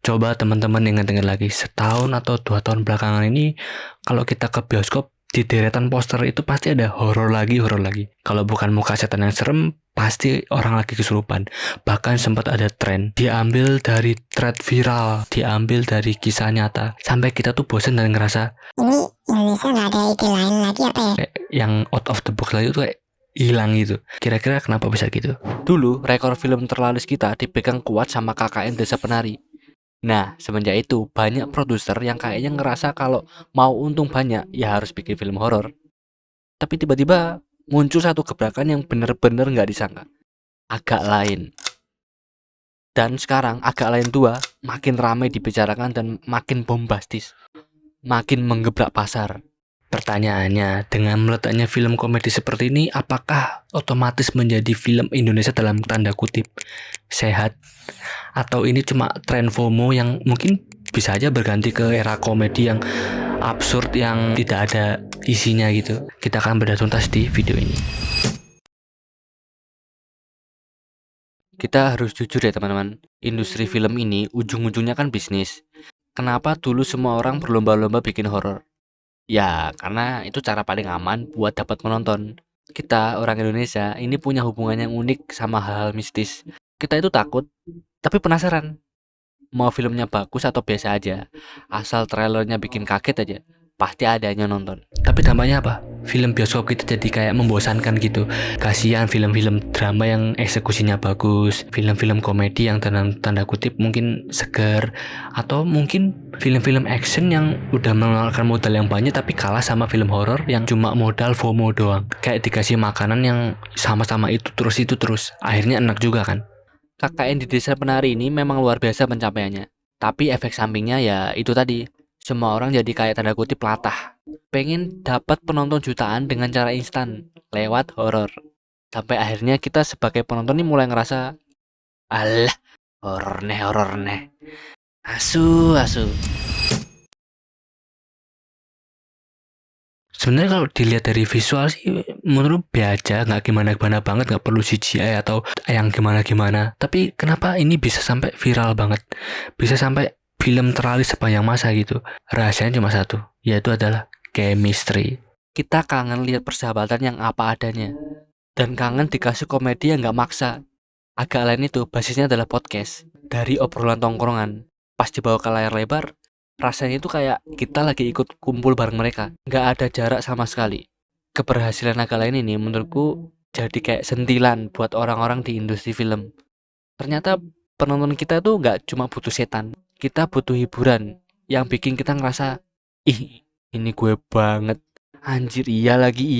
Coba teman-teman ingat-ingat lagi, setahun atau 2 tahun belakangan ini, kalau kita ke bioskop, di deretan poster itu pasti ada horor lagi, horor lagi. Kalau bukan muka setan yang serem, pasti orang lagi kesurupan. Bahkan sempat ada tren, diambil dari thread viral, diambil dari kisah nyata. Sampai kita tuh bosan dan ngerasa, Ini Indonesia nggak ada ide lain lagi apa ya? yang out of the box lagi tuh kayak hilang gitu. Kira-kira kenapa bisa gitu? Dulu, rekor film terlaris kita dipegang kuat sama KKN Desa Penari. Nah, semenjak itu banyak produser yang kayaknya ngerasa kalau mau untung banyak, ya harus bikin film horor. Tapi tiba-tiba muncul satu gebrakan yang bener-bener nggak disangka. Agak lain. Dan sekarang Agak Lain 2 makin ramai dibicarakan dan makin bombastis. Makin menggebrak pasar. Pertanyaannya, dengan meletaknya film komedi seperti ini, apakah otomatis menjadi film Indonesia dalam tanda kutip sehat? Atau ini cuma tren FOMO yang mungkin bisa aja berganti ke era komedi yang absurd, yang tidak ada isinya gitu? Kita akan bedah tuntas di video ini. Kita harus jujur ya teman-teman, industri film ini ujung-ujungnya kan bisnis. Kenapa dulu semua orang berlomba-lomba bikin horor? Ya, karena itu cara paling aman buat dapat penonton. Kita, orang Indonesia, ini punya hubungan yang unik sama hal-hal mistis. Kita itu takut, tapi penasaran. Mau filmnya bagus atau biasa aja, asal trailernya bikin kaget aja, pasti ada yang nonton. Tapi dampaknya apa? Film bioskop kita jadi kayak membosankan gitu. Kasihan film-film drama yang eksekusinya bagus, film-film komedi yang tanda kutip mungkin segar, atau mungkin film-film action yang udah mengeluarkan modal yang banyak tapi kalah sama film horor yang cuma modal FOMO doang. Kayak dikasih makanan yang sama-sama itu terus. Akhirnya enak juga kan? KKN di Desa Penari ini memang luar biasa pencapaiannya. Tapi efek sampingnya ya itu tadi. Semua orang jadi kayak tanda kutip latah. Pengen dapat penonton jutaan dengan cara instan lewat horor. Sampai akhirnya kita sebagai penonton ini mulai ngerasa, alah, horor nih. Asu. Sebenarnya kalau dilihat dari visual sih menurut biasa, nggak gimana-gimana banget, nggak perlu CGI atau yang gimana-gimana. Tapi kenapa ini bisa sampai viral banget? Bisa sampai film terlaris sepanjang masa gitu. Rahasianya cuma satu, yaitu adalah chemistry. Kita kangen lihat persahabatan yang apa adanya. Dan kangen dikasih komedi yang nggak maksa. Agak Lain itu basisnya adalah podcast. Dari obrolan tongkrongan. Pas dibawa ke layar lebar, rasanya itu kayak kita lagi ikut kumpul bareng mereka. Nggak ada jarak sama sekali. Keberhasilan Agak Lain ini menurutku jadi kayak sentilan buat orang-orang di industri film. Ternyata penonton kita tuh nggak cuma butuh setan. Kita butuh hiburan yang bikin kita ngerasa, ih, ini gue banget. Anjir, iya lagi.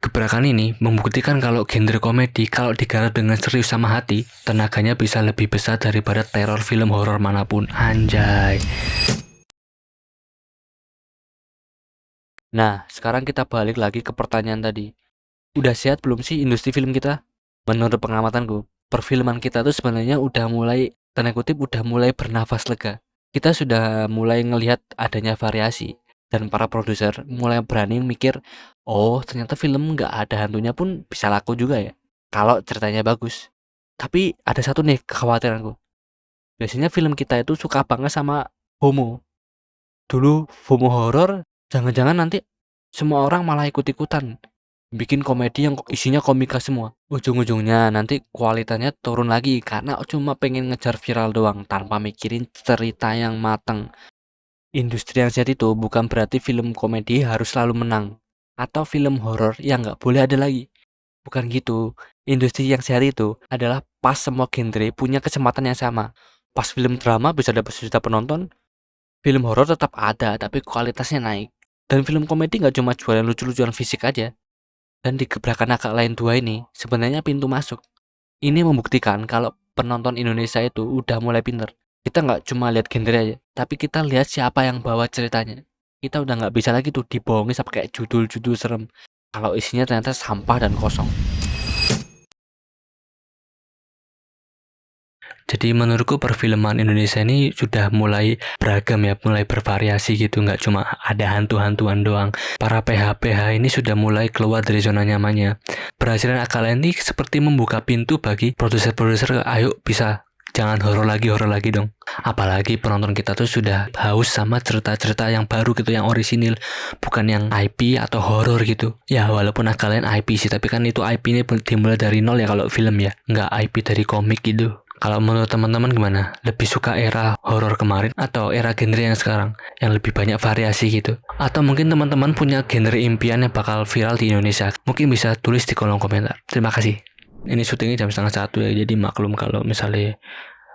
Gebrakan ini membuktikan kalau genre komedi kalau digarap dengan serius sama hati, tenaganya bisa lebih besar daripada teror film horor manapun. Anjay. Nah, sekarang kita balik lagi ke pertanyaan tadi. Udah sehat belum sih industri film kita? Menurut pengamatanku, perfilman kita tuh sebenarnya udah mulai, tanda kutip, udah mulai bernafas lega. Kita sudah mulai ngelihat adanya variasi. Dan para produser mulai berani mikir, oh ternyata film nggak ada hantunya pun bisa laku juga ya, kalau ceritanya bagus. Tapi ada satu nih kekhawatiranku. Biasanya film kita itu suka banget sama FOMO. Dulu FOMO horor, jangan-jangan nanti semua orang malah ikut-ikutan bikin komedi yang isinya komika semua. Ujung-ujungnya nanti kualitasnya turun lagi karena cuma pengen ngejar viral doang tanpa mikirin cerita yang matang. Industri yang sehat itu bukan berarti film komedi harus selalu menang atau film horor yang nggak boleh ada lagi. Bukan gitu. Industri yang sehat itu adalah pas semua genre punya kesempatan yang sama. Pas film drama bisa dapat sejuta penonton, film horor tetap ada tapi kualitasnya naik. Dan film komedi nggak cuma jualan lucu-lucuan fisik aja. Dan di Gebrakan Agak Lain 2 ini sebenarnya pintu masuk. Ini membuktikan kalau penonton Indonesia itu udah mulai pinter. Kita nggak cuma lihat genre aja, tapi kita lihat siapa yang bawa ceritanya. Kita udah nggak bisa lagi tuh dibohongi sampai kayak judul-judul serem kalau isinya ternyata sampah dan kosong. Jadi menurutku perfilman Indonesia ini sudah mulai beragam ya, mulai bervariasi gitu, nggak cuma ada hantu-hantuan doang. Para PH-PH ini sudah mulai keluar dari zona nyamannya. Berhasilan Agak Lain ini seperti membuka pintu bagi produser-produser, ayo bisa Jangan horor lagi dong. Apalagi penonton kita tuh sudah haus sama cerita-cerita yang baru gitu, yang orisinil, bukan yang IP atau horor gitu. Ya walaupun kalian IP sih, tapi kan itu IP ini dimulai dari nol ya kalau film ya, nggak IP dari komik gitu. Kalau menurut teman-teman gimana? Lebih suka era horor kemarin atau era genre yang sekarang yang lebih banyak variasi gitu? Atau mungkin teman-teman punya genre impian yang bakal viral di Indonesia? Mungkin bisa tulis di kolom komentar. Terima kasih. Ini syutingnya jam 12:30 ya, jadi maklum kalau misalnya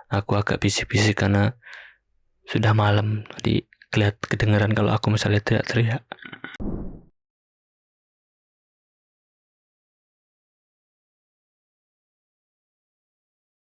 aku agak bisik-bisik karena sudah malam. Jadi kedengeran kalau aku misalnya teriak-teriak.